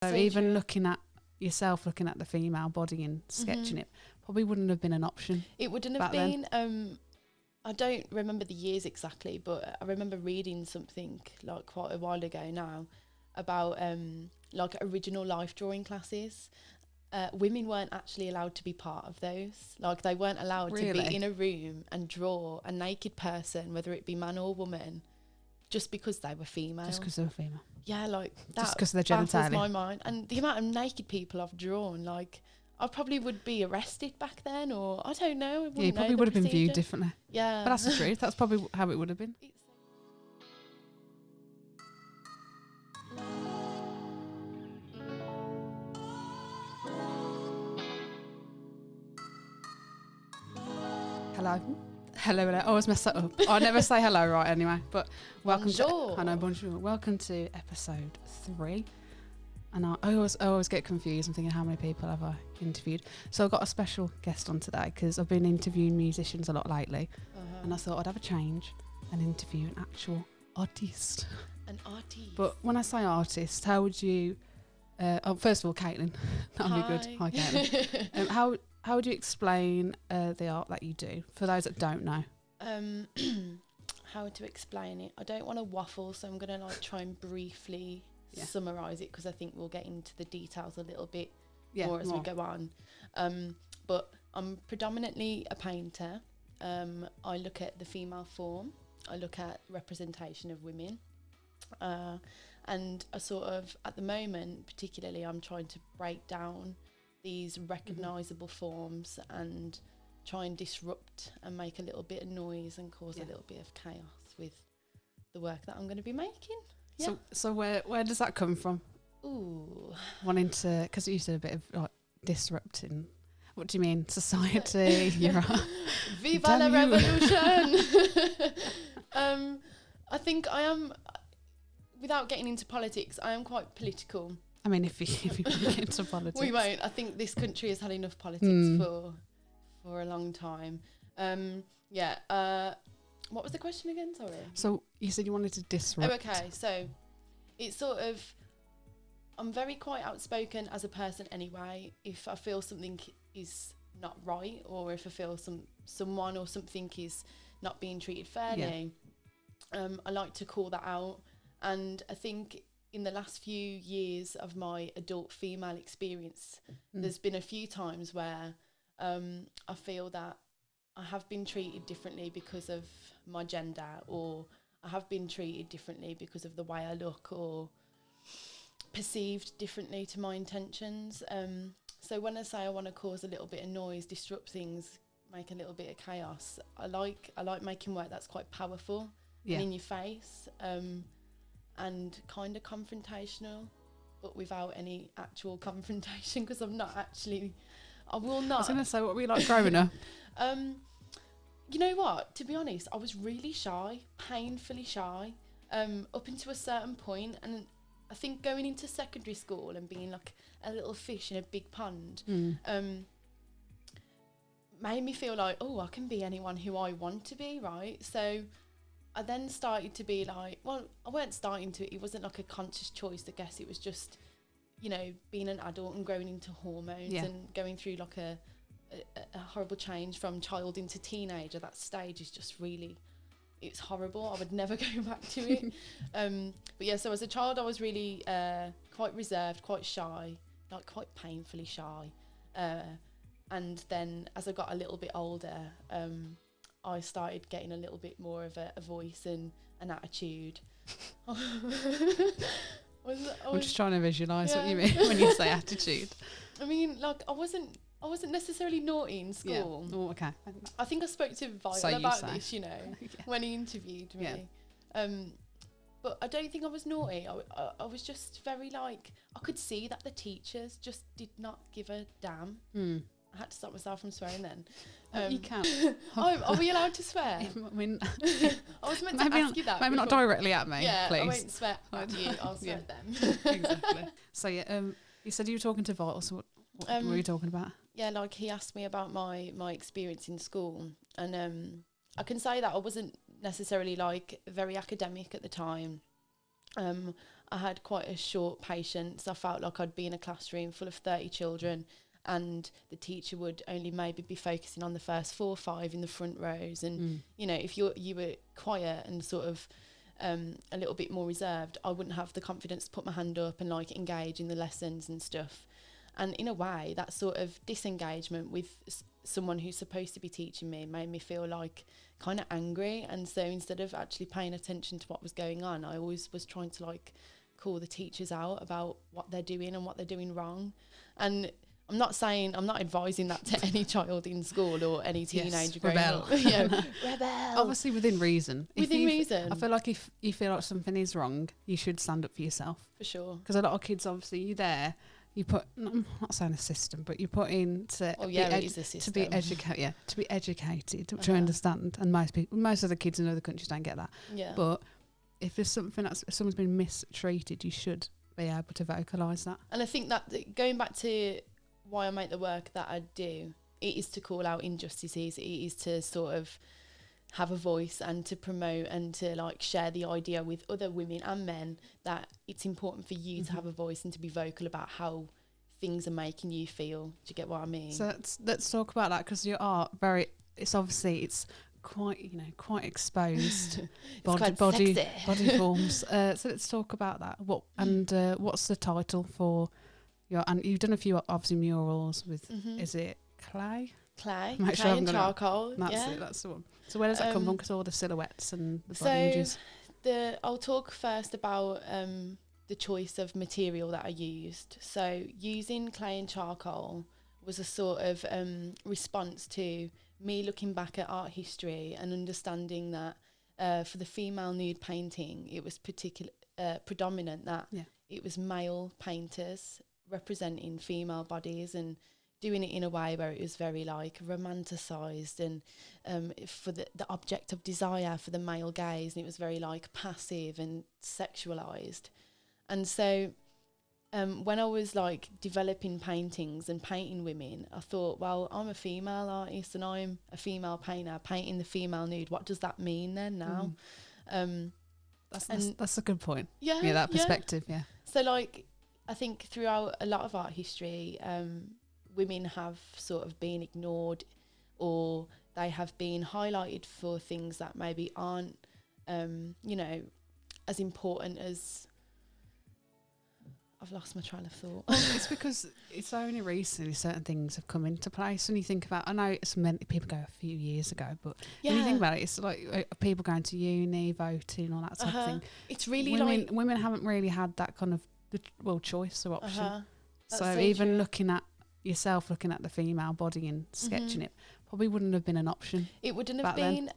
So even looking at yourself, looking at the female body and sketching it, probably wouldn't have been an option. It wouldn't have been. I don't remember the years exactly, but I remember reading something like quite a while ago now about like original life drawing classes. Women weren't actually allowed to be part of those. Like they weren't allowed to be in a room and draw a naked person, whether it be man or woman, just because they were female. Just because they were female. Yeah, like that. Just because they're baffles genitalia. my mind. And the amount of naked people I've drawn, like I probably would be arrested back then, or I don't know. Yeah, you probably would have been viewed differently. Yeah, but that's the truth. That's probably how it would have been. Hello. I always mess that up. I never say hello right anyway. But welcome bonjour. Welcome to episode 3. And I always get confused. I'm thinking, how many people have I interviewed? So I've got a special guest on today because I've been interviewing musicians a lot lately. And I thought I'd have a change and interview an actual artist. An artist. But when I say artist, how would you... first of all, Caitlin. That would be good. Hi, Caitlin. How would you explain the art that you do for those that don't know? How to explain it? I don't want to waffle, so I'm going to like try and briefly summarise it because I think we'll get into the details a little bit more as we go on. But I'm predominantly a painter. I look at the female form. I look at representation of women. And I sort of, at the moment, particularly, I'm trying to break down these recognisable forms and try and disrupt and make a little bit of noise and cause a little bit of chaos with the work that I'm going to be making. Yeah. So where does that come from? Ooh. Wanting to, because you said a bit of like disrupting. What do you mean? Society? You're Viva la revolution! I think I am, without getting into politics, I am quite political. I mean, if you get into politics. We won't. I think this country has had enough politics for a long time. What was the question again? Sorry. So you said you wanted to disrupt. Oh, okay. So it's sort of, I'm very quite outspoken as a person anyway. If I feel something is not right, or if I feel someone or something is not being treated fairly, I like to call that out. And I think in the last few years of my adult female experience, there's been a few times where I feel that I have been treated differently because of my gender, or I have been treated differently because of the way I look, or perceived differently to my intentions. So when I say I want to cause a little bit of noise, disrupt things, make a little bit of chaos, I like making work that's quite powerful and in your face. And kind of confrontational, but without any actual confrontation, because I'm not actually, I will not. I was going to say, what were you like growing up? You know what, to be honest, I was really shy, painfully shy, up until a certain point. And I think going into secondary school and being like a little fish in a big pond made me feel like, oh, I can be anyone who I want to be, right? So I then started to be like, well, I weren't starting to, it wasn't like a conscious choice, I guess. It was just, you know, being an adult and growing into hormones and going through like a horrible change from child into teenager. That stage is just really, it's horrible. I would never go back to it. But yeah, so as a child, I was really quite reserved, quite shy, like quite painfully shy. And then as I got a little bit older, I started getting a little bit more of a voice and an attitude. I'm just trying to visualise what you mean when you say attitude. I mean, like I wasn't necessarily naughty in school. Yeah. Oh, okay. I think I spoke to Violet about this, you know, when he interviewed me. But I don't think I was naughty. I was just very like, I could see that the teachers just did not give a damn. I had to stop myself from swearing then. You can. Are we allowed to swear? I mean, I was meant to ask you that. Maybe not directly at me, please. I won't swear at you. I'll swear at them. Exactly. So you said you were talking to Vital. So what were you talking about? Yeah, like he asked me about my experience in school, and I can say that I wasn't necessarily like very academic at the time. I had quite a short patience. I felt like I'd be in a classroom full of 30 children and the teacher would only maybe be focusing on the first 4 or 5 in the front rows. And, you know, if you were quiet and sort of a little bit more reserved, I wouldn't have the confidence to put my hand up and like engage in the lessons and stuff. And in a way, that sort of disengagement with someone who's supposed to be teaching me made me feel like kind of angry. And so instead of actually paying attention to what was going on, I always was trying to like call the teachers out about what they're doing and what they're doing wrong. And I'm not advising that to any child in school or any teenager growing up. Yeah, rebel. Obviously within reason. Within reason. I feel like if you feel like something is wrong, you should stand up for yourself. For sure. Because a lot of kids, obviously, you're there, you put, I'm not saying a system, but you put in to it is a system. To be educated, to understand. And most of the kids in other countries don't get that. Yeah. But if there's something if someone's been mistreated, you should be able to vocalise that. And I think that going back to why I make the work that I do, it is to call out injustices. It is to sort of have a voice and to promote and to like share the idea with other women and men that it's important for you to have a voice and to be vocal about how things are making you feel. Do you get what I mean? So let's talk about that, because you are it's quite exposed body forms. So let's talk about that. What's the title for your? And you've done a few obviously murals with. Is it clay? Clay Sure and charcoal. That's it. That's the one. So where does that come from? Because all the silhouettes and the body images. I'll talk first about the choice of material that I used. So using clay and charcoal was a sort of response to me looking back at art history and understanding that for the female nude painting, it was predominant that it was male painters representing female bodies and doing it in a way where it was very like romanticized and for the object of desire for the male gaze, and it was very like passive and sexualized. And so when I was like developing paintings and painting women, I thought, well, I'm a female artist and I'm a female painter painting the female nude. What does that mean then now? That's a good point. Yeah, that perspective. Yeah. So like, I think throughout a lot of art history, women have sort of been ignored, or they have been highlighted for things that maybe aren't, as important as. I've lost my train of thought. It's because it's only recently certain things have come into place. When you think about, I know it's meant people go a few years ago, but when you think about it, it's like people going to uni, voting, all that sort of thing. It's really women haven't really had that kind of choice or option. So so even true. looking at yourself, looking at the female body and sketching it, probably wouldn't have been an option. It wouldn't have been.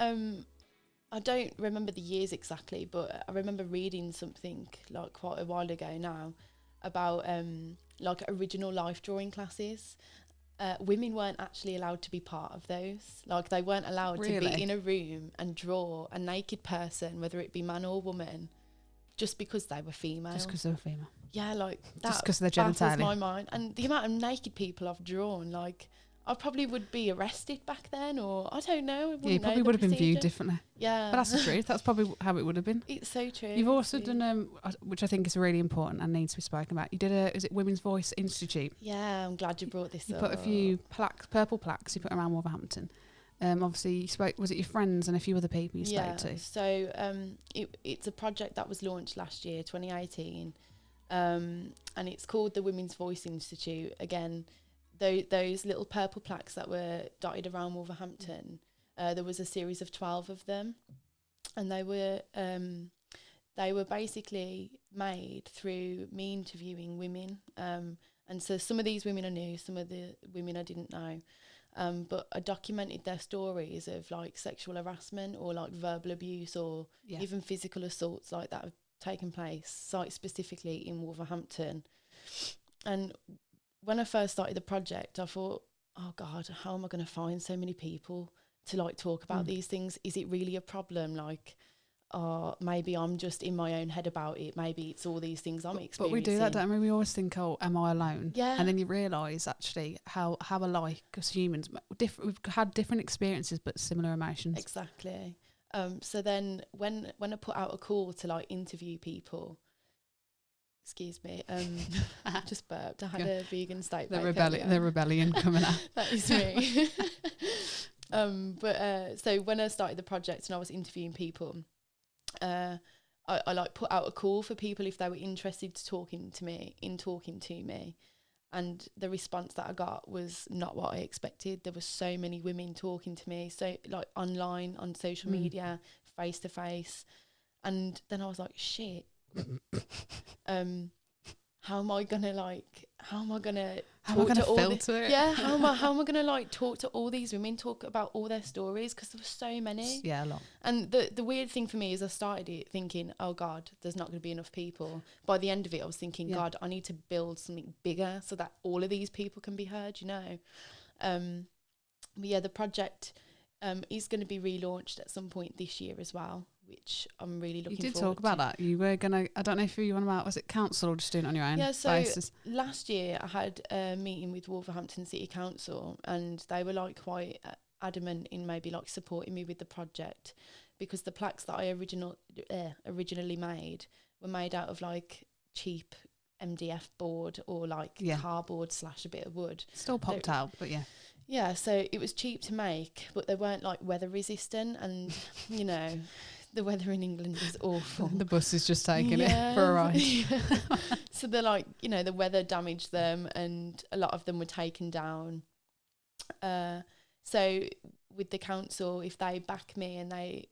I don't remember the years exactly, but I remember reading something like quite a while ago now about like original life drawing classes. Women weren't actually allowed to be part of those. Like they weren't allowed to be in a room and draw a naked person, whether it be man or woman, just because they were female. Just because they were female. Yeah, like that. Just because of their genitalia. Baffles my mind. And the amount of naked people I've drawn, like I probably would be arrested back then, or I don't know. You probably would have been viewed differently. Yeah. But that's the truth. That's probably how it would have been. It's so true. You've also done, which I think is really important and needs to be spoken about. You did is it Women's Voice Institute? Yeah, I'm glad you brought this up. You put a few purple plaques you put around Wolverhampton. Obviously, you spoke, was it your friends and a few other people you spoke to? So it's a project that was launched last year, 2018, and it's called the Women's Voice Institute. Again, those little purple plaques that were dotted around Wolverhampton, there was a series of 12 of them, and they were basically made through me interviewing women, and so some of these women I knew, some of the women I didn't know, but I documented their stories of like sexual harassment or like verbal abuse or even physical assaults like that have taken place, site specifically in Wolverhampton. And when I first started the project, I thought, oh God, how am I going to find so many people to like talk about these things? Is it really a problem? Like, maybe I'm just in my own head about it. Maybe it's all these things I'm experiencing. But we do that, don't we? We always think, oh, am I alone? Yeah. And then you realise actually how alike as humans, we've had different experiences but similar emotions. Exactly. So then when I put out a call to like interview people, Excuse me. Just burped. I had a vegan steak. The rebellion coming out. That is me. So when I started the project and I was interviewing people, I like put out a call for people if they were interested to talking to me, and the response that I got was not what I expected. There were so many women talking to me, so like online, on social media, face to face, and then I was like, shit. How am I gonna filter it? Yeah, how am I gonna like talk to all these women, talk about all their stories, because there were so many. Yeah, a lot. And the weird thing for me is I started it thinking, oh God, there's not going to be enough people. By the end of it, I was thinking, God, I need to build something bigger so that all of these people can be heard, you know. But yeah, the project is going to be relaunched at some point this year as well, which I'm really looking forward to. You did talk about that. You were going to, I don't know if you were about, was it council or just doing it on your own basis? Last year I had a meeting with Wolverhampton City Council, and they were like quite adamant in maybe like supporting me with the project, because the plaques that I originally made were made out of like cheap MDF board or like cardboard / a bit of wood. Still popped out, but yeah. Yeah, so it was cheap to make, but they weren't like weather resistant, and you know, the weather in England is awful. The bus is just taking it for a ride. So they're like, you know, the weather damaged them, and a lot of them were taken down. So with the council, if they back me and they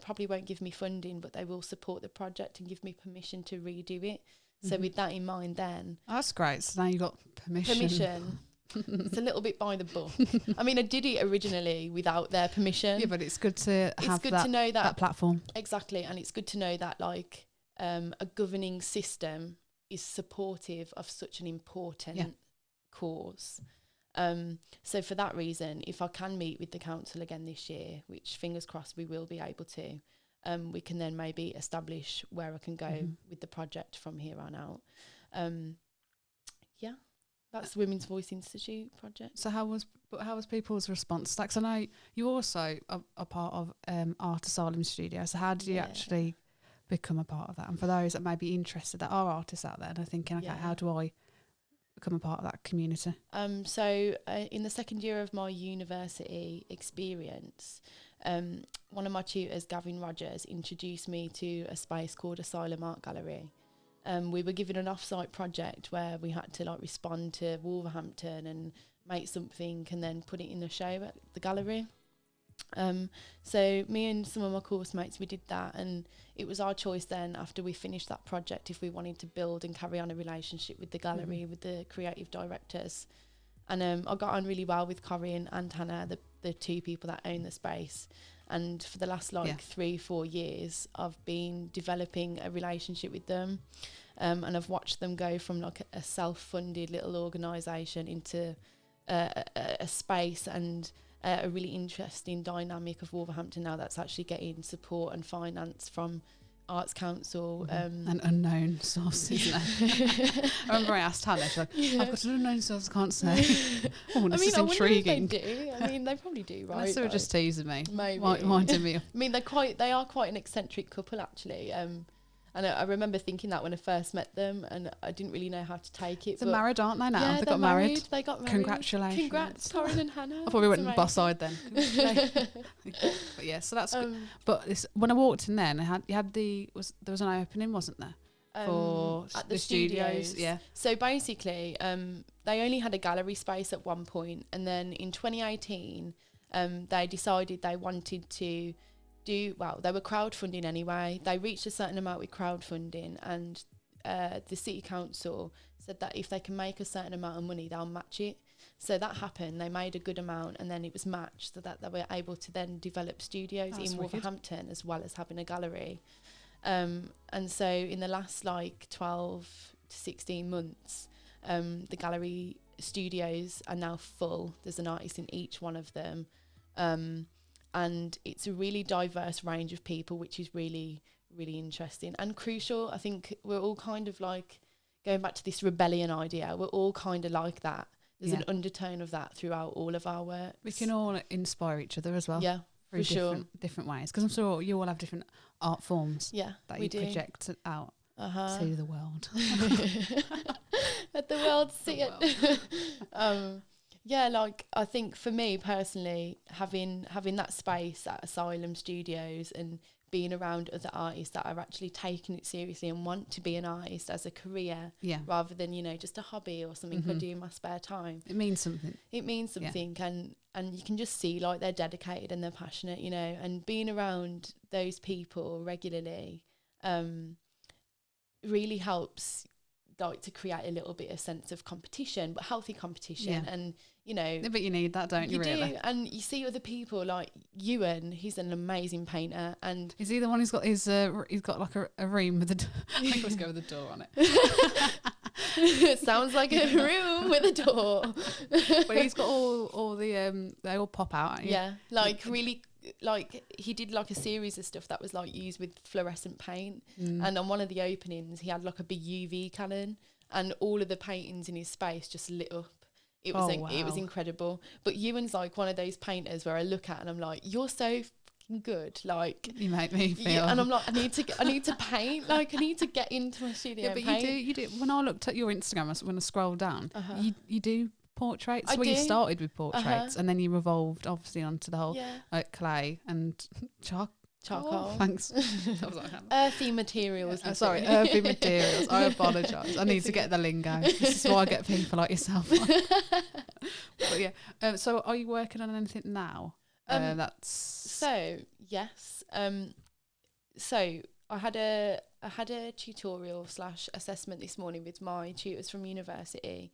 probably won't give me funding, but they will support the project and give me permission to redo it. So with that in mind, then that's great. So now you got permission. It's a little bit by the book. I mean, I did it originally without their permission. Yeah, but it's good to have to know that platform. Exactly, and it's good to know that like a governing system is supportive of such an important cause. So for that reason, if I can meet with the council again this year, which fingers crossed we will be able to, we can then maybe establish where I can go with the project from here on out. That's the Women's Voice Institute project. So how was people's response? Like, I know you also are part of Art Asylum Studio. So how did you actually become a part of that? And for those that may be interested, that are artists out there, and are thinking, okay, how do I become a part of that community? So in the second year of my university experience, one of my tutors, Gavin Rogers, introduced me to a space called Asylum Art Gallery. We were given an off-site project where we had to like respond to Wolverhampton and make something and then put it in a show at the gallery. So me and some of my course mates, we did that, and it was our choice then after we finished that project if we wanted to build and carry on a relationship with the gallery, with the creative directors. And I got on really well with Corinne and Hannah, the two people that own the space. And for the last 3-4 years, I've been developing a relationship with them. And I've watched them go from like a self-funded little organisation into a space and a really interesting dynamic of Wolverhampton now that's actually getting support and finance from Arts Council. An unknown source, isn't it? I remember I asked Hannah, she's like, I've got an unknown source, I can't say. Oh, this is intriguing. I wonder if they do. I mean, they probably do, right? Unless they were just teasing me. Maybe. Winding me up. I mean, they are quite an eccentric couple, actually. And I remember thinking that when I first met them, and I didn't really know how to take it. They're married, aren't they now? Yeah, they got married. They got married. Congratulations. Congrats, Corinne and Hannah. I probably went boss-eyed then. But yeah, so that's good. But when I walked in then, there was an opening, wasn't there? For at the studios. Yeah. So basically, they only had a gallery space at one point, and then in 2018, they decided they wanted to they were crowdfunding anyway. They reached a certain amount with crowdfunding, and the city council said that if they can make a certain amount of money, they'll match it. So that happened. They made a good amount, and then it was matched, so that they were able to then develop studios in Wolverhampton as well as having a gallery. And so in the last 12 to 16 months, the gallery studios are now full. There's an artist in each one of them. And it's a really diverse range of people, which is really, really interesting and crucial. I think we're all kind of like going back to this rebellion idea. We're all kind of like that. There's an undertone of that throughout all of our work. We can all inspire each other as well. Yeah, for different ways. Because I'm sure you all have different art forms that you project out. to the world. Let the world see it. Yeah, like I think for me personally, having that space at Asylum Studios and being around other artists that are actually taking it seriously and want to be an artist as a career, rather than, you know, just a hobby or something I do in my spare time. It means something. It means something, and you can just see like they're dedicated and they're passionate, you know, and being around those people regularly really helps, like, to create a little bit of sense of competition, but healthy competition. And you know, but you need that, don't you? Really. Do, and you see other people like Ewan. He's an amazing painter, and is he the one who's got his? He's got like a room with I always go with a door on it. It sounds like a room with a door. But he's got all the they all pop out. Yeah, like really. Like he did like a series of stuff that was like used with fluorescent paint, and on one of the openings he had like a big UV cannon, and all of the paintings in his space just lit up. It was it was incredible. But Ewan's like one of those painters where I look at and I'm like, you're so fucking good. Like you make me feel. And I'm like, I need to paint. Like I need to get into my studio. Yeah, but and paint. you do. When I looked at your Instagram, when I scrolled down, you do portraits. You started with portraits and then you evolved obviously onto the whole clay and charcoal. Oh, thanks. Earthy materials. Sorry, earthy materials. I apologise. I need to get the lingo. This is why I get people like yourself on. But yeah. So are you working on anything now? So yes. So I had a tutorial / assessment this morning with my tutors from university.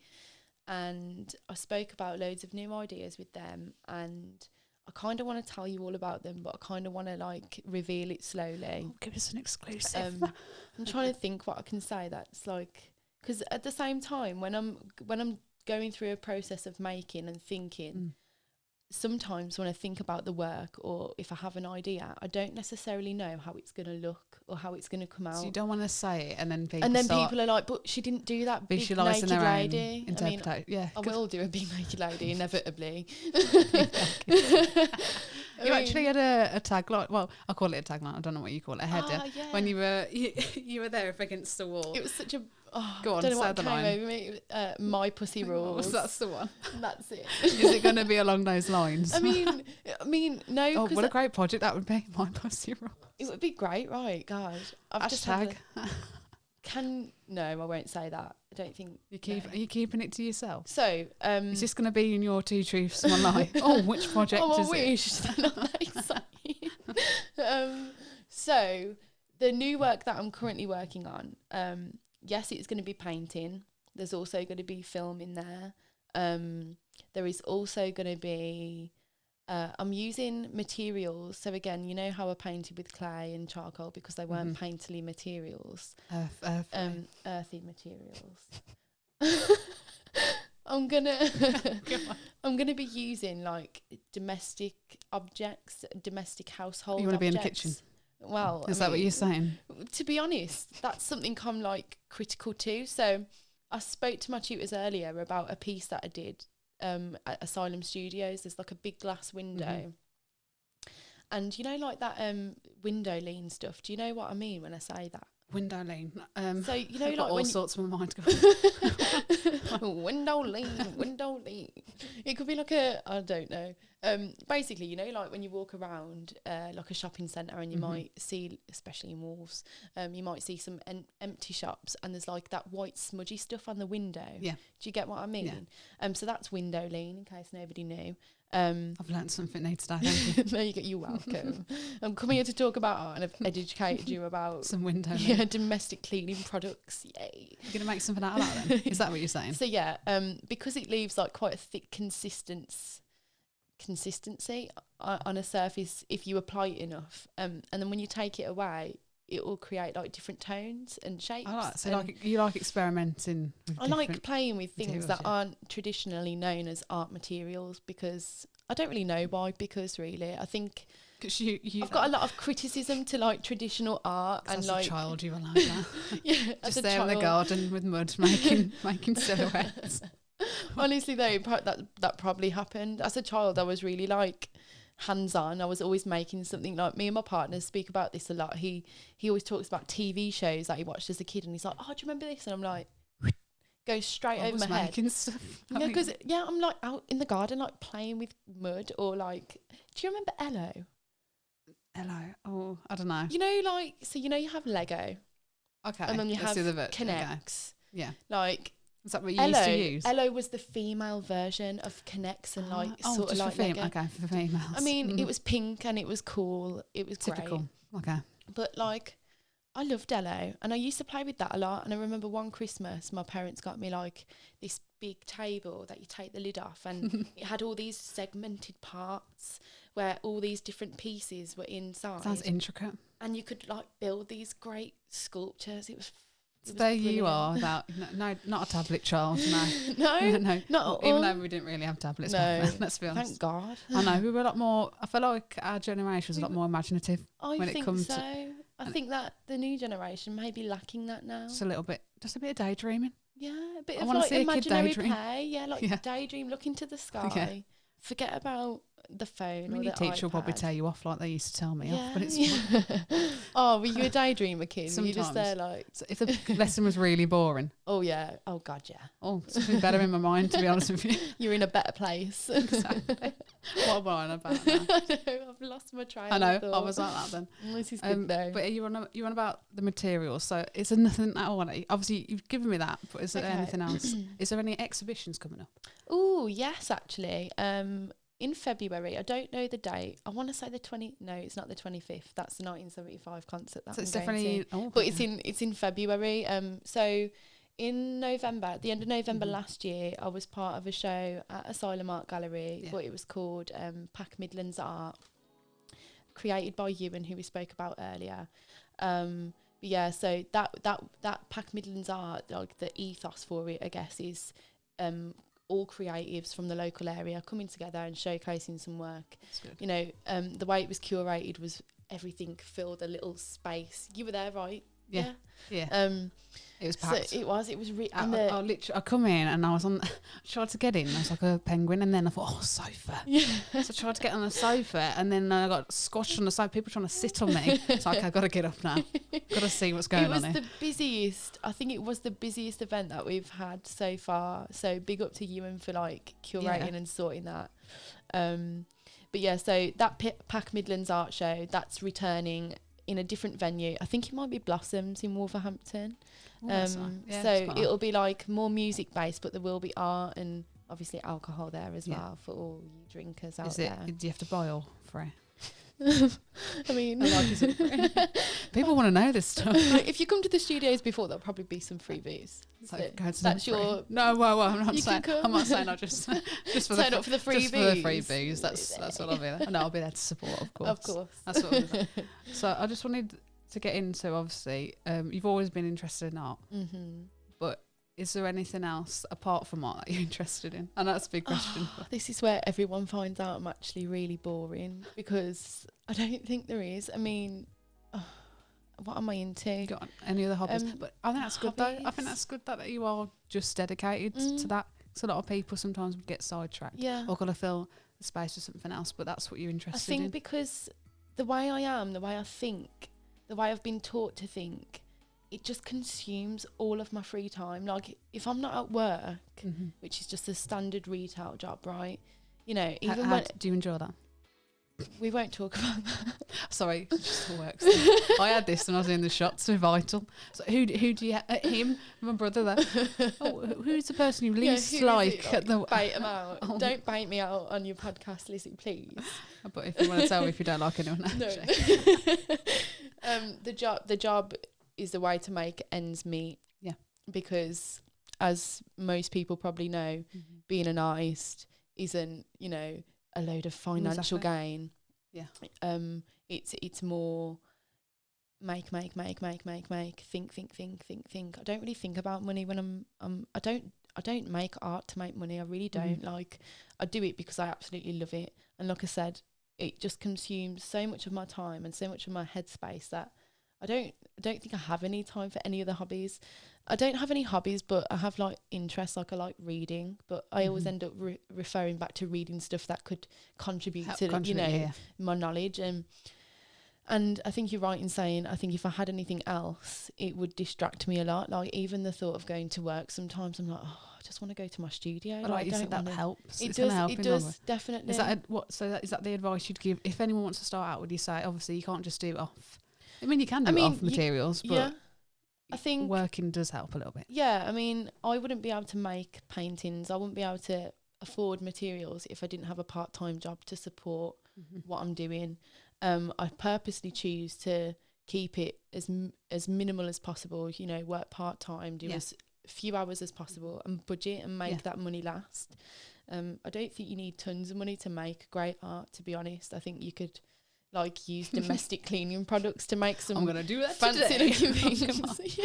And I spoke about loads of new ideas with them, and I kind of want to tell you all about them, but I kind of want to like reveal it slowly. Oh, give us an exclusive. I'm trying to think what I can say that's like, because at the same time when I'm going through a process of making and thinking, sometimes when I think about the work or if I have an idea, I don't necessarily know how it's going to look or how it's going to come out. So you don't want to say it and then people are like, but she didn't do that big naked lady. I mean, I will do a big naked lady inevitably. You actually had a tagline. Well, I call it a tagline. I don't know what you call it. A header. When you were there up against the wall. It was such a. Go on, don't know say what the came line. over me. My pussy rules. That's the one. That's it. Is it going to be along those lines? I mean, no. Oh, what a great project that would be. My pussy rules. It would be great, right? God, I've Hashtag. No, I won't say that. I don't think are you keeping it to yourself? So, is this going to be in your two truths, one lie? Oh, which project is it? Not that exciting. So the new work that I'm currently working on, yes, it's going to be painting. There's also going to be film in there. There is also going to be. I'm using materials. So again, you know how I painted with clay and charcoal because they weren't painterly materials. Earthy materials. I'm gonna be using like domestic objects, domestic household. You want to be in the objects. kitchen? Well, is that what you're saying? To be honest, that's something I'm like critical to. So I spoke to my tutors earlier about a piece that I did at Asylum Studios. There's like a big glass window, and you know, like that window lean stuff. Do you know what I mean when I say that? Window lean. So you know, like all sorts of my mind going. window lean. It could be like I don't know. Basically, you know, like when you walk around like a shopping centre and you might see, especially in Wolves, you might see some empty shops and there's like that white smudgy stuff on the window. Yeah. Do you get what I mean? Yeah. So that's window lean, in case nobody knew. I've learned something new today. Thank you. There you go. You're welcome. I'm coming here to talk about art and I've educated you about some window lean. Yeah, domestic cleaning products. Yay. You're gonna make something out of that then? Is that what you're saying? So yeah, because it leaves like quite a thick consistency on a surface if you apply it enough, and then when you take it away, it will create like different tones and shapes. I like, so like you like experimenting with I like playing with things that aren't traditionally known as art materials, because I don't really know why, because really I think I've got a lot of criticism to like traditional art, and as like a child you were like that. Yeah, just there in the garden with mud making silhouettes. Honestly though, that probably happened. As a child I was really like hands-on. I was always making something. Like, me and my partner speak about this a lot. He always talks about TV shows that he watched as a kid, and he's like, oh, do you remember this? And I'm like, goes straight over my head. Stuff. Yeah, because I'm like out in the garden, like playing with mud, or like, do you remember Ello? Hello. Oh, I don't know. You know, like, so you know you have Lego. Okay. And then you have Connects. Okay. Yeah. Like, is that what you used to use? Ello was the female version of Connects, and like sort of like Lego. Okay, for females. I mean, it was pink and it was cool. It was typical. Great. Okay. But like, I loved Ello, and I used to play with that a lot. And I remember one Christmas, my parents got me like this big table that you take the lid off, and it had all these segmented parts where all these different pieces were inside. Sounds intricate. And you could like build these great sculptures. It was there brilliant. You are. That no, not a tablet child. No, no, no, not even though we didn't really have tablets. No, let's be honest. Thank God. I know we were a lot more. I feel like our generation was a lot more imaginative. When it comes so. I think that the new generation may be lacking that now. Just a little bit, just a bit of daydreaming. Yeah, a bit of like imaginary play. Yeah, like daydream, look into the sky. Yeah. Forget about the phone. I mean, your teacher will probably tell you off like they used to tell me off, but it's Oh, were you a daydreamer kid? Sometimes. Were you just there like... So if the lesson was really boring. Oh, yeah. Oh, God, yeah. Oh, something better in my mind, to be honest with you. You're in a better place. Exactly. What am I on about now? I know, I've lost my train. I know, I was like that then. This is good though. But you on about the materials, so is there nothing I want to... Obviously, you've given me that, but is there anything else? Is there any exhibitions coming up? Oh, yes, actually. In February, I don't know the date. I want to say no, it's not the 25th. That's the 1975 concert that so I'm going to. But it's in February. So in November, at the end of November last year, I was part of a show at Asylum Art Gallery, but it was called Pack Midlands Art, created by Ewan, who we spoke about earlier. But yeah, so that Pack Midlands Art, like the ethos for it, I guess, is all creatives from the local area coming together and showcasing some work. You know, the way it was curated was everything filled a little space. You were there, right? Yeah. It was packed. So it was I come in and I tried to get in. I was like a penguin, and then I thought, sofa. Yeah. So I tried to get on the sofa, and then I got squashed on the sofa. People trying to sit on me. It's like, I've got to get up now. Got to see what's going on here. It was the busiest. I think it was the busiest event that we've had so far. So big up to Ewan for like curating and sorting that. But yeah, so that Pack Midlands Art Show, that's returning in a different venue. I think it might be Blossoms in Wolverhampton. So it'll be like more music based, but there will be art and obviously alcohol there as well for all you drinkers out there. Do you have to buy all free? I mean, people want to know this stuff. If you come to the studios before, there'll probably be some free booze. So that's your... No, well, I'm not saying. I'm not saying. I just for sign up for the free booze. For the free booze. That's what I'll be there. No, I'll be there to support, of course. Of course. That's what I'll be there. So I just wanted to get into, obviously, you've always been interested in art, but is there anything else apart from art that you're interested in? And that's a big question. This is where everyone finds out I'm actually really boring, because I don't think there is. I mean, what am I into? Got any other hobbies? But I think that's good though. I think that's good that you are just dedicated to that. Because a lot of people sometimes get sidetracked or got to fill the space with something else, but that's what you're interested in. I think because the way I am, the way I think, the way I've been taught to think, it just consumes all of my free time. Like, if I'm not at work, which is just a standard retail job, right? You know, even when... Do you enjoy that? We won't talk about that. Sorry, it just works. I had this when I was in the shots with Vital. So who do you him, my brother there. Who's the person you least like at the... Bait him out. Don't bait me out on your podcast, Lizzie, please. But if you want to tell me if you don't like anyone. No. The job is the way to make ends meet. Yeah. Because as most people probably know, being an artist isn't, you know, a load of financial gain. Yeah. It's more make, think. I don't really think about money when I don't make art to make money. I really don't. Like, I do it because I absolutely love it. And like I said, it just consumes so much of my time and so much of my headspace that I don't think I have any time for any other hobbies. I don't have any hobbies, but I have like interests. Like I like reading, but I always end up referring back to reading stuff that could contribute to my knowledge. And I think you're right in saying, I think if I had anything else, it would distract me a lot. Like even the thought of going to work, sometimes I'm like, oh, I just want to go to my studio. But like you said, that helps. It does, definitely. Is that the advice you'd give if anyone wants to start out? Would you say, obviously, you can't just do it off? I mean, you can do it off materials, but I think working does help a little bit. Yeah, I mean, I wouldn't be able to make paintings. I wouldn't be able to afford materials if I didn't have a part-time job to support what I'm doing. I purposely choose to keep it as minimal as possible, you know, work part-time, do as few hours as possible and budget and make that money last. I don't think you need tons of money to make great art, to be honest. I think you could like use domestic cleaning products to make some. I'm gonna do that fancy today. looking things.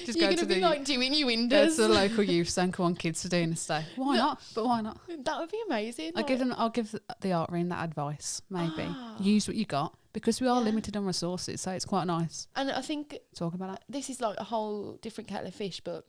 You're gonna be like doing your windows. Go to the local youth centre, want kids to do in a day. Why not? But why not? That would be amazing. I'll give the art room that advice. Maybe use what you got, because we are limited on resources, so it's quite nice. And I think talk about that. This is like a whole different kettle of fish, but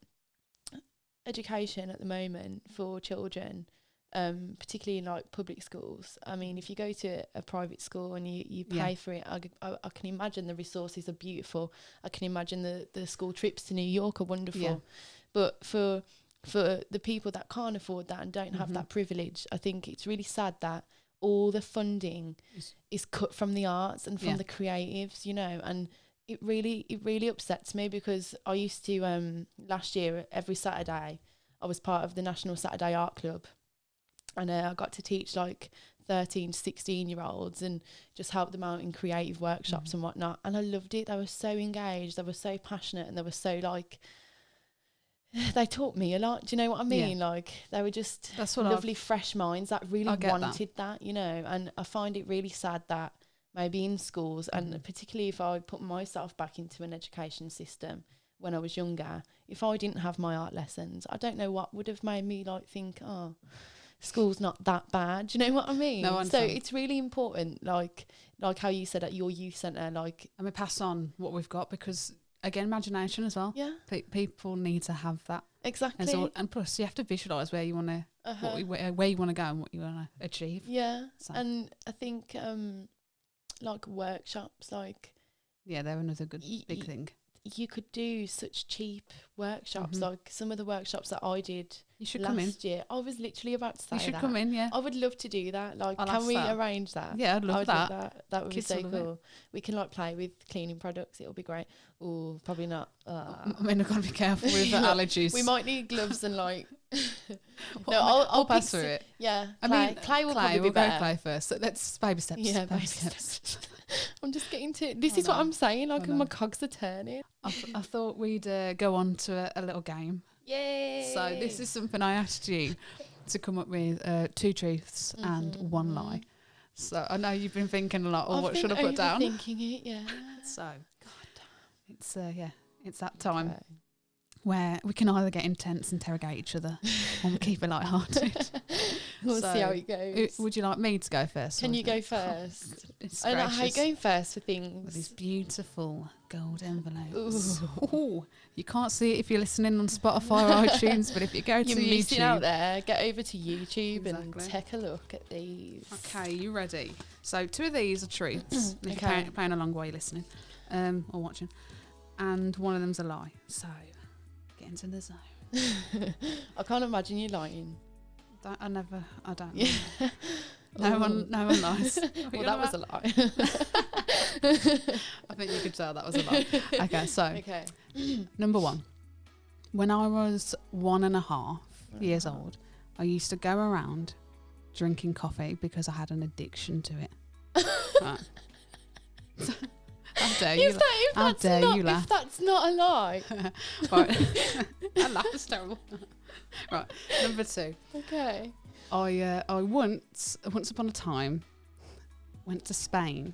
education at the moment for children. Particularly in like public schools. I mean, if you go to a private school and you pay for it, I can imagine the resources are beautiful. I can imagine the school trips to New York are wonderful. Yeah. But for the people that can't afford that and don't have that privilege, I think it's really sad that all the funding is cut from the arts and from the creatives, you know, and it really upsets me, because I used to last year every Saturday I was part of the National Saturday Art Club. And I got to teach like 13 to 16-year-olds and just help them out in creative workshops and whatnot. And I loved it. They were so engaged. They were so passionate. And they were so like, they taught me a lot. Do you know what I mean? Yeah. Like they were just lovely, fresh minds that really wanted that, you know. And I find it really sad that maybe in schools, and particularly if I put myself back into an education system when I was younger, if I didn't have my art lessons, I don't know what would have made me like think, oh, school's not that bad. Do you know what I mean? No, so it's really important, like how you said at your youth centre, like, and we pass on what we've got, because again, imagination as well. Yeah, people need to have that exactly. And plus, you have to visualise where you want to, where you want to go and what you want to achieve. Yeah, so. And I think like workshops, like they're another good big thing. You could do such cheap workshops, like some of the workshops that I did last year. I was literally about to say that. You should come in, yeah. I would love to do that. Like, can we arrange that? Yeah, I'd love that. That would be so cool. We can like play with cleaning products. It'll be great. Oh, probably not. I mean, I've got to be careful with the allergies. We might need gloves and like. No, I'll pass through it. Yeah, clay will probably be better. Go clay first. So let's baby steps. Yeah, baby steps. I'm just getting to. This is what I'm saying. Like my cogs are turning. I thought we'd go on to a little game. Yay! So this is something I asked you to come up with 2 truths and 1 lie. So I know you've been thinking a lot. Or what should I put down? Thinking it, yeah. So, God, it's that time where we can either get intense, interrogate each other, or we keep it lighthearted. We'll see how it goes. Would you like me to go first? Can you go first? I hate going first for things. With these beautiful gold envelopes. Ooh, you can't see it if you're listening on Spotify or iTunes, but if you go to YouTube. You're missing out there. Get over to YouTube and take a look at these. Okay, you ready? So 2 of these are truths. If you're playing along while you're listening or watching. And 1 of them's a lie. So get into the zone. I can't imagine you lying. I don't. Yeah. No one lies. Well, that was a lie. I think you could tell that was a lie. Okay, so number 1. When I was 1.5 years old, I used to go around drinking coffee because I had an addiction to it. Right. How dare you? Laugh? If that's not a lie. Right. That laugh is terrible. Right. Number 2. Okay. I once upon a time went to Spain,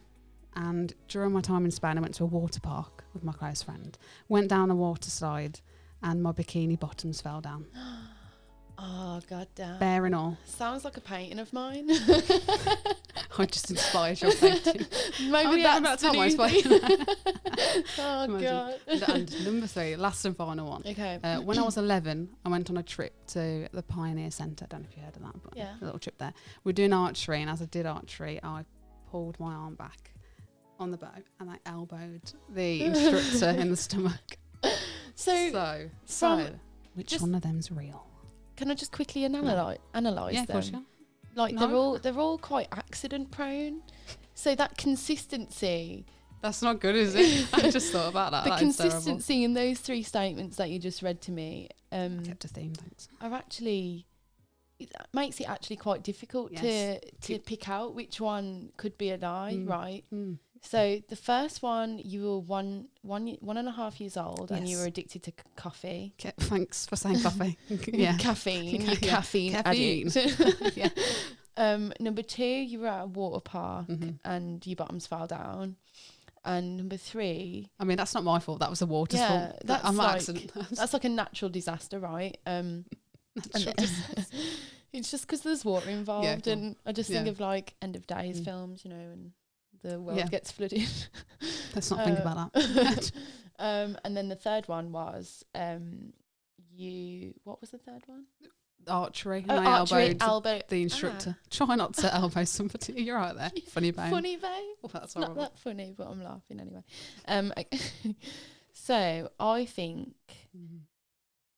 and during my time in Spain I went to a water park with my close friend. Went down a water slide and my bikini bottoms fell down. Oh, goddamn. Bare and all. Sounds like a painting of mine. I just inspired your painting. Maybe that's the new thing. Oh, Imagine. God. And number 3, last and final one. Okay. When I was 11, I went on a trip to the Pioneer Centre. I don't know if you heard of that, but Yeah. a little trip there. We were doing archery, and as I did archery, I pulled my arm back on the bow and I elbowed the instructor in the stomach. So which one of them's real? Can I just quickly analyse them? Yeah, of course, yeah. Like they're all quite accident prone. So that consistency. That's not good, is it? I just thought about that. The That consistency in those 3 statements that you just read to me kept a theme, thanks. are actually, it makes it actually quite difficult to pick out which one could be a lie, right? So the first one, you were one and a half years old, and you were addicted to coffee. Thanks for saying coffee. Yeah. Caffeine. Yeah. Caffeine addict. Yeah. Number 2, you were at a water park and your bottoms fell down. And number 3, I mean, that's not my fault. That was the water's fault. That's I'm like accident. that's like a natural disaster, right? It's just because there's water involved, and I just think of like end of days films, and the world gets flooded. Let's not think about that. And then the third one was what was the third one? Archery. And I elbowed the instructor. Ah. Try not to elbow somebody. You're right there. Funny bone. Funny bone. Oh, that's Not that funny, but I'm laughing anyway. So I think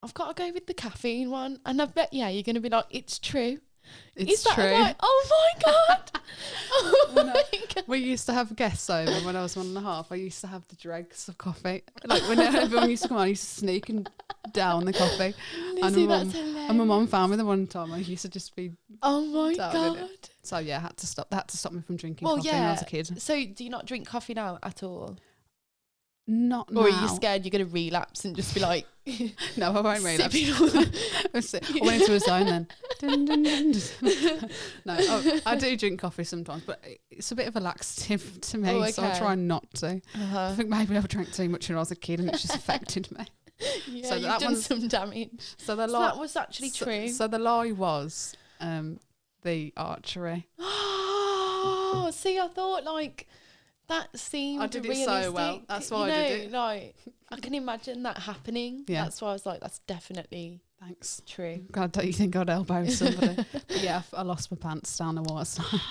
I've got to go with the caffeine one, and I bet you're going to be like, it's true. It's true. Right? Oh my God. My God. We used to have guests over when I was 1.5. I used to have the dregs of coffee. Like when everyone used to come on, I used to sneak and down the coffee. Lizzie, that's hilarious. And my mum found me the one time I used to just be oh my God. So I had to stop. That had to stop me from drinking coffee when I was a kid. So do you not drink coffee now at all? Not now. Or are you scared you're going to relapse and just be like... No, I won't relapse. I went into a zone then. Dun, dun, dun. No, I do drink coffee sometimes, but it's a bit of a laxative to me, so I try not to. I think maybe I drank too much when I was a kid and it's just affected me. Yeah, so you've done some damage. So that was actually true. So the lie was the archery. Oh, see, I thought like... That seemed I did realistic. it so well. That's why I did it. Like, I can imagine that happening. Yeah. That's why I was like, that's definitely true. God, don't you think I'd elbow somebody? Yeah, I lost my pants down the water slide.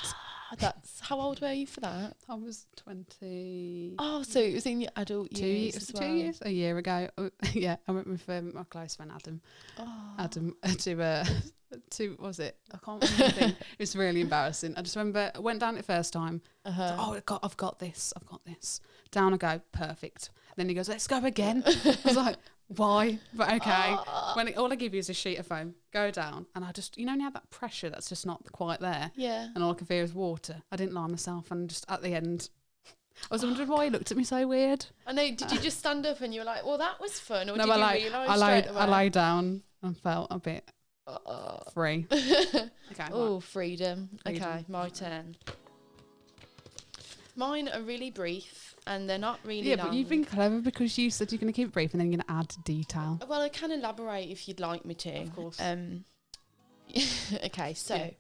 That's how old were you for that? I was 20. Oh, so it was in your adult years as well. 2 years, a year ago. Yeah, I went with my close friend Adam. Adam to what was it? I can't remember. It was really embarrassing. I just remember I went down it first time. Like, I've got this. Down I go, perfect. And then he goes, let's go again. I was like, why? But okay. All I give you is a sheet of foam. Go down, and I just, when you have that pressure that's just not quite there. Yeah. And all I could feel is water. I didn't lie myself, and just at the end, I was wondering why he looked at me so weird. I know. Did you just stand up and you were like, well, that was fun, or did you realise straight away? I lay down and felt a bit free. Okay. Oh, freedom. Okay, my turn. Mine are really brief and they're not really long. But you've been clever because you said you're going to keep it brief and then you're going to add detail. Well, I can elaborate if you'd like me to. Of course. Okay, so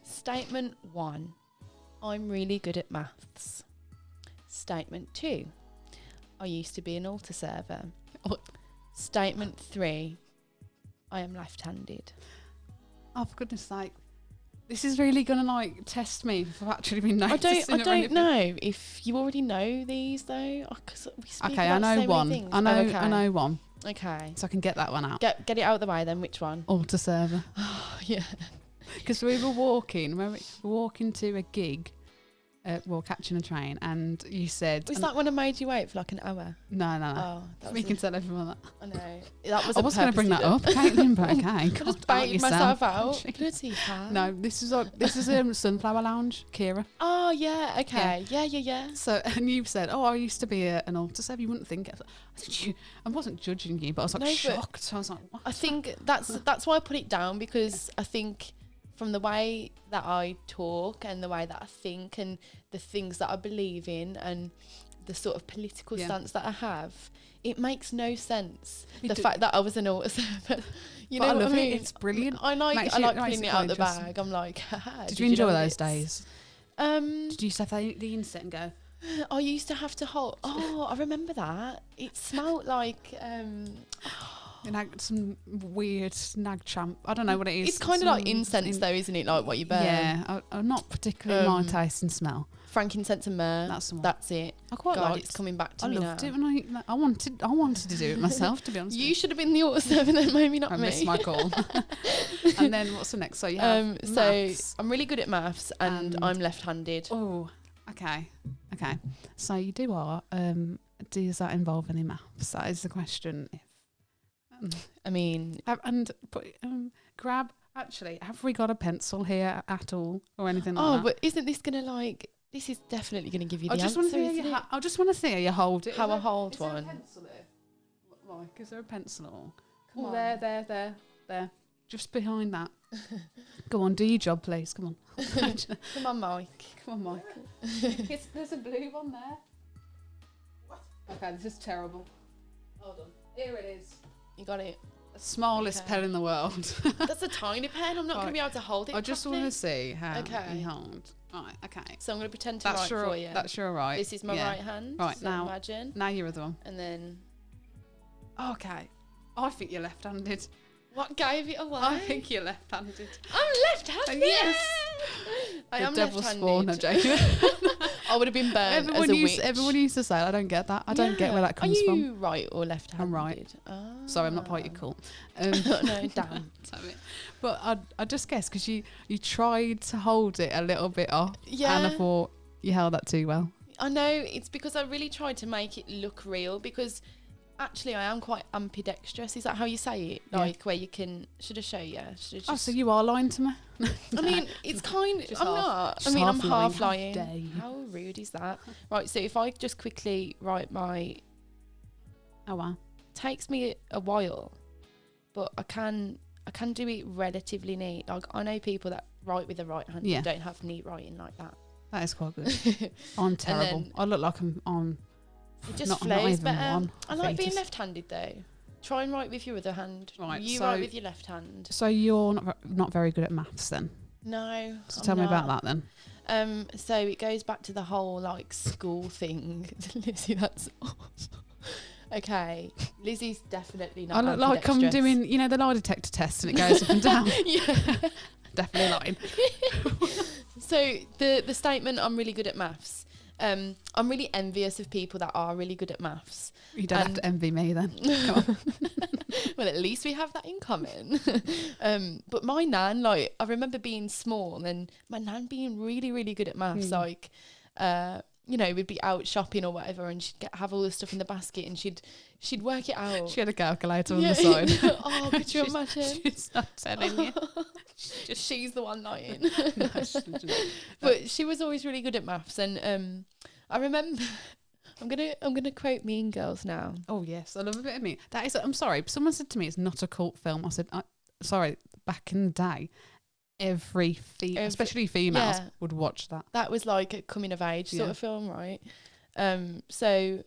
Statement 1, I'm really good at maths. Statement 2, I used to be an altar server. Statement 3, I am left-handed. Oh, for goodness sake. This is really going to test me if I've actually been noticing. I don't know if you already know these though. Because we speak about I know so one. Many things. I know one. Okay. So I can get that one out. Get it out of the way then. Which one? Altar server. Oh, yeah. Because we were walking to a gig. Catching a train, and you said... Was that when I made you wait for like an hour? No. Oh, we can tell everyone that. I know. That was I was going to bring that up, Caitlin, but okay. I just baited myself out. Bloody hell. No, this is Sunflower Lounge, Kira. Oh, yeah, okay. Yeah. So, and you said, I used to be an altar server. You wouldn't think it. I wasn't judging you, but I was like shocked. So I was like, what? I think that's why I put it down, because I think... from the way that I talk and the way that I think and the things that I believe in and the sort of political stance that I have, it makes no sense. The fact that I was an altar server, you know what I mean? It's brilliant. I like putting it out the bag. I'm like, did you enjoy those days? Did you have the inset and go? I used to have to hold. Oh, I remember that. It smelled like Some weird nag champ. I don't know what it is. It's kind of like incense, though, isn't it? Like what you burn. Yeah, I'm not particularly my taste and smell. Frankincense and myrrh. That's the one. That's it. I quite God, liked. it's coming back to I me loved now. it when I wanted to do it myself. To be honest, You should have been the author, and then maybe not I me. missed my call. And then what's the next? So you have maths. I'm really good at maths, and I'm left-handed. Oh, okay. So you do are. Does that involve any maths? That is the question. I mean, grab. Actually, have we got a pencil here at all or anything like that? oh, but isn't this gonna like? This is definitely gonna give you the I just answer. I just want to see how you hold it. How I hold is there one. a pencil here? Mike, is there a pencil at all? Come on. There. Just behind that. Go on, do your job, please. Come on. Come on, Mike. Come on, Mike. There's a blue one there. What? Okay, this is terrible. Hold on. Here it is. You got it. The smallest pen in the world. That's a tiny pen. I'm not going to be able to hold it. I just want to see how Okay. you hold. Right, okay. So I'm going to pretend to write for you. That's your right. This is my right hand. Right, so now. Imagine. Now your other one. And then. Okay. I think you're left-handed. What gave it away? I think you're left-handed. I'm left-handed. Yes. I The am devil's left-handed. spawn, I'm joking. I would have been burnt as a witch. Everyone used to say, I don't get that. I don't get where that comes Are from. you right or left-handed? I'm right. Ah. Sorry, I'm not part of your cult. No, damn. But I just guess because you tried to hold it a little bit off. Yeah. And I thought you held that too well. I know. It's because I really tried to make it look real because actually I am quite ambidextrous. Is that how you say it? Like where you can... Should I show you? Oh, so you are lying to me? I mean, it's kind of... I'm not. I mean, I'm half lying. How rude is that? Right, so if I just quickly write my... Oh, wow. Takes me a while, but I can do it relatively neat. Like, I know people that write with the right hand and don't have neat writing like that. That is quite good. I'm terrible. I look like I'm it just not flows even better. one. I like being left-handed though. Try and write with your other hand. Right, you so write with your left hand. So you're not very good at maths then? No. So tell me about that then. So it goes back to the whole like school thing. Lizzie, that's okay. Lizzie's definitely not. I look like I'm doing, the lie detector test and it goes up and down. Yeah. Definitely lying. So the statement, I'm really good at maths. I'm really envious of people that are really good at maths. You don't have to envy me then. Well, at least we have that in common. But my nan, like, I remember being small and my nan being really, really good at maths. Like, we'd be out shopping or whatever and she'd have all the stuff in the basket and she'd work it out. She had a calculator on the side. Oh, could you imagine? She's not telling you. She's the one lying. No, but she was always really good at maths and I remember I'm gonna quote Mean Girls now. Oh yes, I love a bit of me. That is, I'm sorry, someone said to me it's not a cult film. I said, sorry, back in the day, every especially females would watch that. That was like a coming of age sort of film, right? So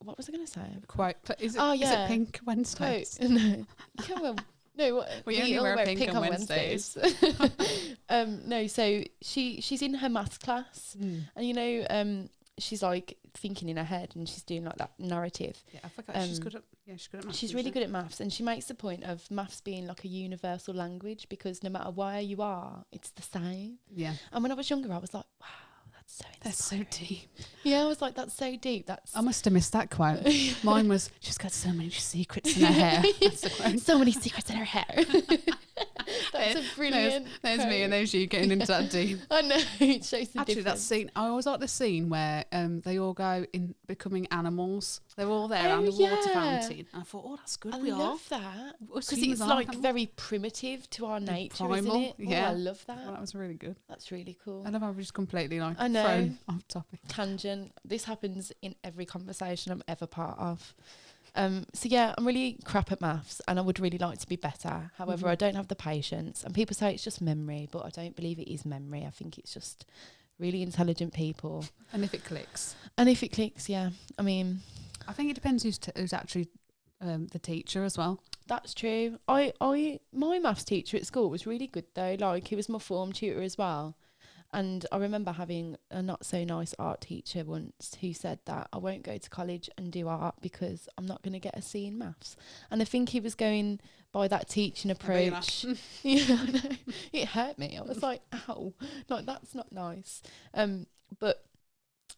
what was I going to say? Quite. Is it Pink Wednesdays? No. Yeah, well, no. We only wear pink on Wednesdays. No, so she's in her maths class, and she's like thinking in her head, and she's doing like that narrative. Yeah, I forgot. She's good at maths. She's really good at maths, and she makes the point of maths being like a universal language because no matter where you are, it's the same. Yeah. And when I was younger, I was like, wow. That's so deep. Yeah, I was like, that's so deep. I must have missed that quote. Mine was, she's got so many secrets in her hair. That's the quote. So many secrets in her hair. That's a brilliant There's quote. me and there's you getting into that deep. I know, it shows the Actually, difference. that scene, I always like the scene where they all go in becoming animals. They're all there around the water fountain. And I thought, oh, that's good. I we love that. Because humans it's are like animals. very primitive to our nature, Primal, isn't it? yeah. Oh, I love that. Well, that was really good. That's really cool. I love how we just completely like I know. thrown off topic. Tangent. This happens in every conversation I'm ever part of. So yeah, I'm really crap at maths and I would really like to be better. However, I don't have the patience. And people say it's just memory, but I don't believe it is memory. I think it's just really intelligent people. And if it clicks. Yeah. I mean... I think it depends who's actually the teacher as well. That's true. My maths teacher at school was really good though. Like, he was my form tutor as well. And I remember having a not so nice art teacher once who said that I won't go to college and do art because I'm not going to get a C in maths. And I think he was going by that teaching approach. Yeah, I know. It hurt me. I was like, ow, like that's not nice. But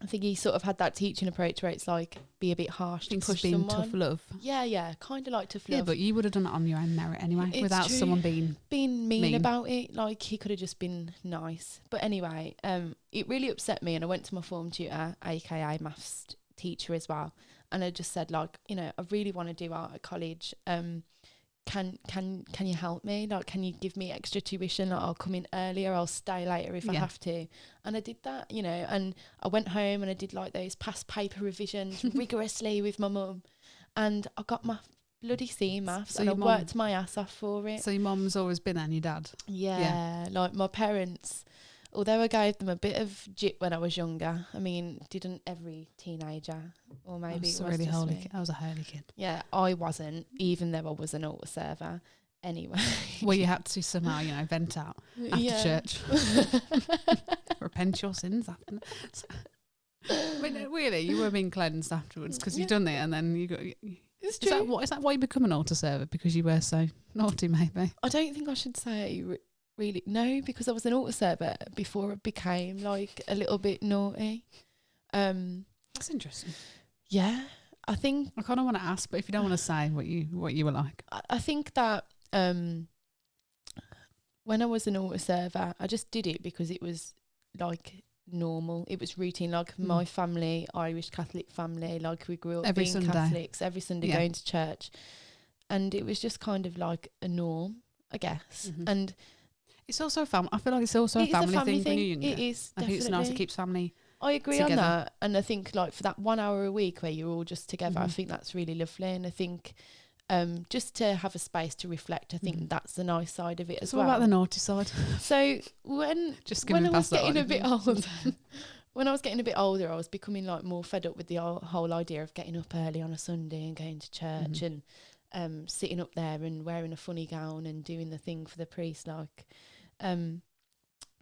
I think he sort of had that teaching approach where it's like, be a bit harsh to push someone. Tough love. Yeah, kind of like tough love. Yeah, but you would have done it on your own merit anyway, without true. someone being mean about it. Like, he could have just been nice. But anyway, it really upset me, and I went to my form tutor, aka maths teacher as well, and I just said, like, you know, I really want to do art at college. Can you help me? Like, can you give me extra tuition? Like, I'll come in earlier, I'll stay later if I have to. And I did that, you know, and I went home and I did like those past paper revisions rigorously with my mum, and I got my bloody C in maths, and I worked my ass off for it. So your mum's always been there, and your dad? Yeah, like my parents, although I gave them a bit of jip when I was younger, I mean, didn't every teenager? Or maybe it was really holy. I was a holy kid. Yeah, I wasn't, even though I was an altar server. Anyway. Well, you had to somehow, you know, vent out after church. Repent your sins after. But no, really, you were being cleansed afterwards because you'd done it, and then you got. It's true. Is that why you become an altar server? Because you were so naughty, maybe? I don't think I should say really. No, because I was an altar server before I became like a little bit naughty. That's interesting. Yeah, I think I kind of want to ask, but if you don't want to say what you were like, I think that when I was an altar server, I just did it because it was like normal. It was routine. Like my family, Irish Catholic family, like we grew up every being Sunday. Catholics, every Sunday going to church, and it was just kind of like a norm, I guess. And it's also a family. I feel like it's also a family thing when you're younger. It is. I think it's nice. It keeps family. I agree together. on that, and I think like for that 1 hour a week where you're all just together, I think that's really lovely. And I think just to have a space to reflect, I think that's the nice side of it as well. What about the naughty side? So when I was getting a bit older, I was becoming like more fed up with the whole idea of getting up early on a Sunday and going to church and sitting up there and wearing a funny gown and doing the thing for the priest, like.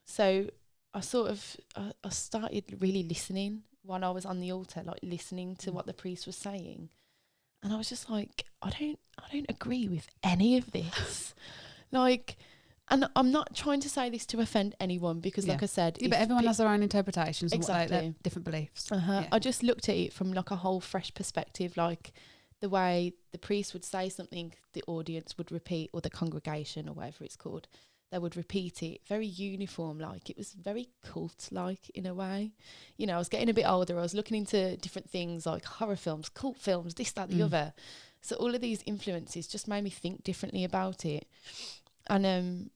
So I started really listening while I was on the altar, like listening to what the priest was saying. And I was just like, I don't agree with any of this. Like, and I'm not trying to say this to offend anyone because like I said, but everyone has their own interpretations exactly. and their different beliefs. I just looked at it from like a whole fresh perspective, like the way the priest would say something, the audience would repeat, or the congregation or whatever it's called, they would repeat it very uniform, like it was very cult-like in a way. You know, I was getting a bit older, I was looking into different things like horror films, cult films, this, that, the other. So all of these influences just made me think differently about it. And and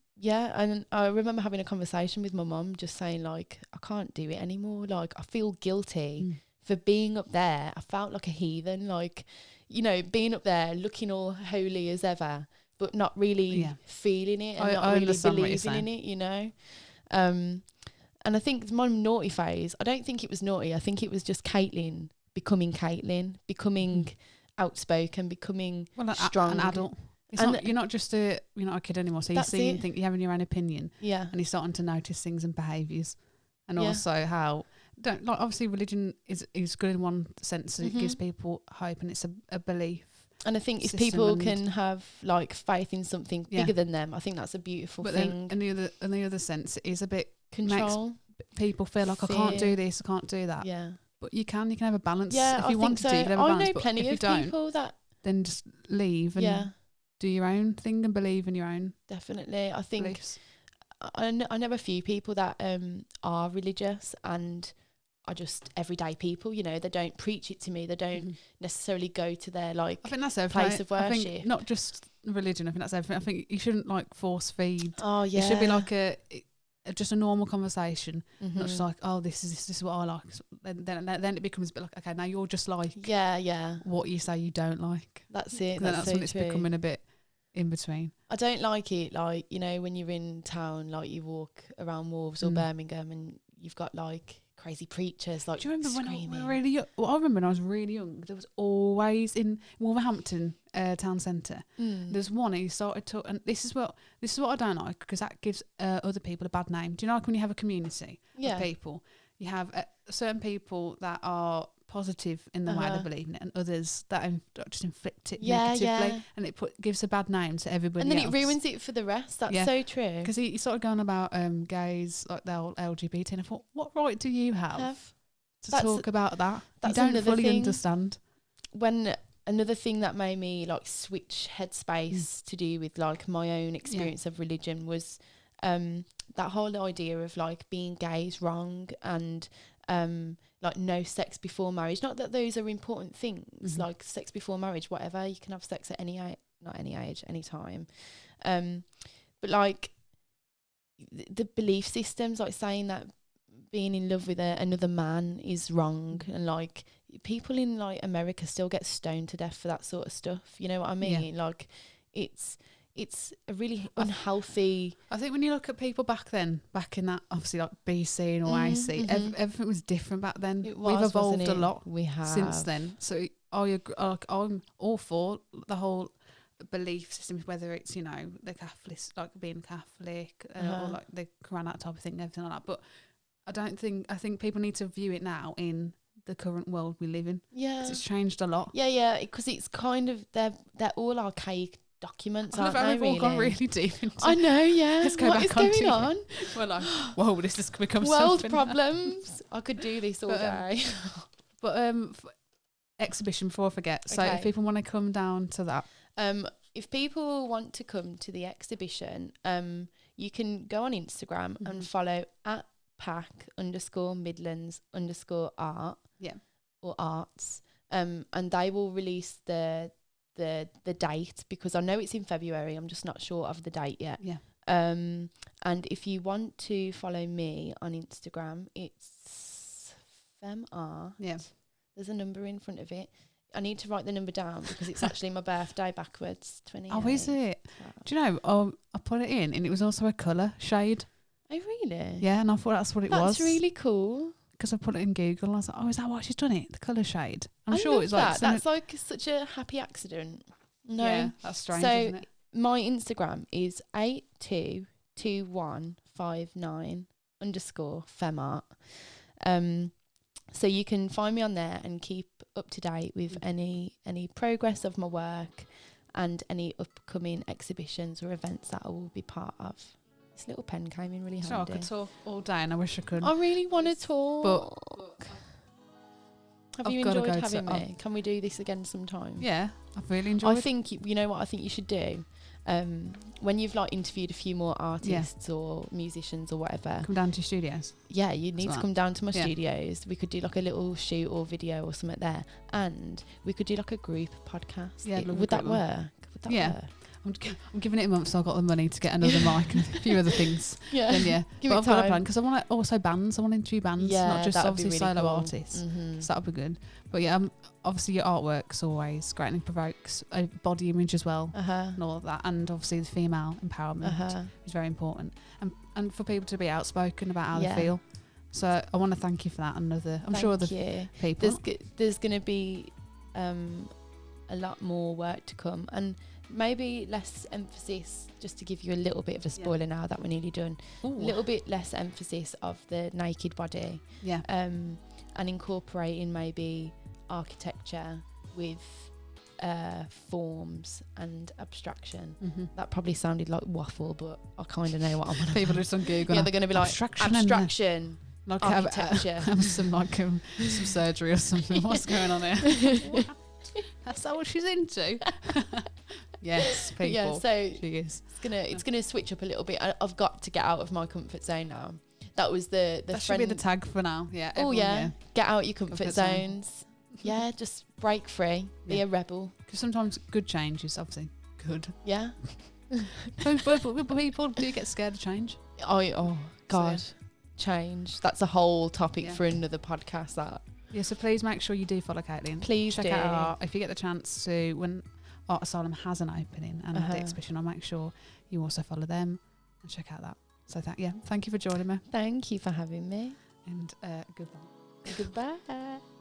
I remember having a conversation with my mum just saying like, I can't do it anymore. Like I feel guilty for being up there. I felt like a heathen, like, you know, being up there looking all holy as ever, but not really feeling it and not really believing in it, you know. And I think my naughty phase, I don't think it was naughty. I think it was just Caitlin, becoming outspoken, becoming strong. An adult. You're not a kid anymore. So you're you're having your own opinion. Yeah. And you're starting to notice things and behaviours. And also how, obviously religion is good in one sense. It gives people hope and it's a belief. And I think if people can have like faith in something bigger than them, I think that's a beautiful thing. Then in the other sense, it is a bit control. Makes people feel like fear. I can't do this, I can't do that. Yeah. But you can have a balance. Yeah, if you want to, you can have a balance. I know plenty of people that then just leave and do your own thing and believe in your own. Definitely. I think beliefs. I know a few people that are religious and are just everyday people, you know, they don't preach it to me, they don't necessarily go to their like I think that's place of worship. I think not just religion, I think that's everything. I think you shouldn't like force feed. Oh yeah. It should be like just a normal conversation, not just like, oh, this is what I like. Then it becomes a bit like, okay, now you're just like what you say you don't like. That's it. That's when it's becoming a bit in between. I don't like it, like, you know, when you're in town, like you walk around Wolves or Birmingham and you've got like crazy preachers like do you remember screaming. when I was really young? Well, I remember when I was really young, there was always in Wolverhampton town centre. There's one who started to, and this is what I don't like, because that gives other people a bad name. Do you know, like when you have a community of people, you have certain people that are positive in the way they believe in it, and others that just inflict it negatively, and it gives a bad name to everybody and then else. it ruins it for the rest. That's so true. Because he started going about gays, like the whole LGBT, and I thought, what right do you have to talk about that? You don't fully understand. When another thing that made me like switch headspace to do with like my own experience of religion was that whole idea of like being gay is wrong, and like no sex before marriage. Not that those are important things, like sex before marriage, whatever. You can have sex at any age, not any age, any time. But like the belief systems, like saying that being in love with another man is wrong, and like people in like America still get stoned to death for that sort of stuff. You know what I mean? Like it's a really unhealthy. I think when you look at people back in that, obviously like BC and AC, everything was different back then. We've evolved a lot. We have since then. So I'm all for the whole belief system, whether it's, you know, the Catholics, like being Catholic, or like the Quran, that type of thing, and everything like that. But I think people need to view it now in the current world we live in. Yeah, 'cause it's changed a lot. Yeah, because it's kind of they're all archaic documents, aren't they? We've all gone really deep into. I know, yeah. Let's go what back is going on? We're like, whoa, this has become world something problems. I could do this all day. But exhibition, before I forget. So if people want to come down to that, if people want to come to the exhibition, you can go on Instagram and follow at @pack_Midlands_art. Yeah. Or arts. And they will release the date, because I know it's in February. I'm just not sure of the date yet. Yeah. And if you want to follow me on Instagram, it's femart. Yeah. There's a number in front of it. I need to write the number down because it's actually my birthday backwards. 28. Oh, is it? 12. Do you know? I put it in, and it was also a colour shade. Oh, really? Yeah, and I thought that's what it was. That's really cool. Because I put it in Google and I was like, oh, is that what she's done it? The colour shade. I sure it's like... That's like such a happy accident. No. Yeah, that's strange, isn't it? My Instagram is 822159_femart. So you can find me on there and keep up to date with any progress of my work and any upcoming exhibitions or events that I will be part of. This little pen came in really handy. I could talk all day, and I wish I could. I really want to talk. But have you enjoyed having me? Can we do this again sometime? Yeah, I've really enjoyed it. I think, you know what I think you should do? When you've like interviewed a few more artists or musicians or whatever, come down to your studios. Yeah, you need to come down to my studios. We could do like a little shoot or video or something there, and we could do like a group podcast. Yeah, would that work? Work? I'm giving it a month, so I've got the money to get another mic and a few other things. Yeah, then give but it I've time. got a plan, because I want to also bands. I want to interview bands, not just obviously really solo artists. So that'll be good. But yeah, obviously your artwork's always great, and it provokes a body image as well, and all of that, and obviously the female empowerment is very important, and for people to be outspoken about how they feel. So I want to thank you for that. I'm sure other people. There's going to be a lot more work to come, and maybe less emphasis, just to give you a little bit of a spoiler now that we're nearly done. A little bit less emphasis of the naked body. Yeah. And incorporating maybe architecture with forms and abstraction. That probably sounded like waffle, but I kind of know what I'm on. People just on Google. Yeah, they're going to be like abstraction. Like architecture. Have some some surgery or something. What's going on here? That's that what she's into? Yes, people. Yeah, so she is. It's gonna switch up a little bit. I've got to get out of my comfort zone now. That was the that should be the tag for now. Yeah. Get out your comfort zones. Yeah, just break free. Be a rebel. Because sometimes good change is obviously good. Yeah. but people do get scared of change. Oh God, change. That's a whole topic for another podcast. That. Yeah, so please make sure you do follow Caitlin. Please check out art. If you get the chance to, when Art Asylum has an opening and the exhibition, I'll make sure you also follow them and check out that. So thank you for joining me. Thank you for having me. And goodbye. Goodbye.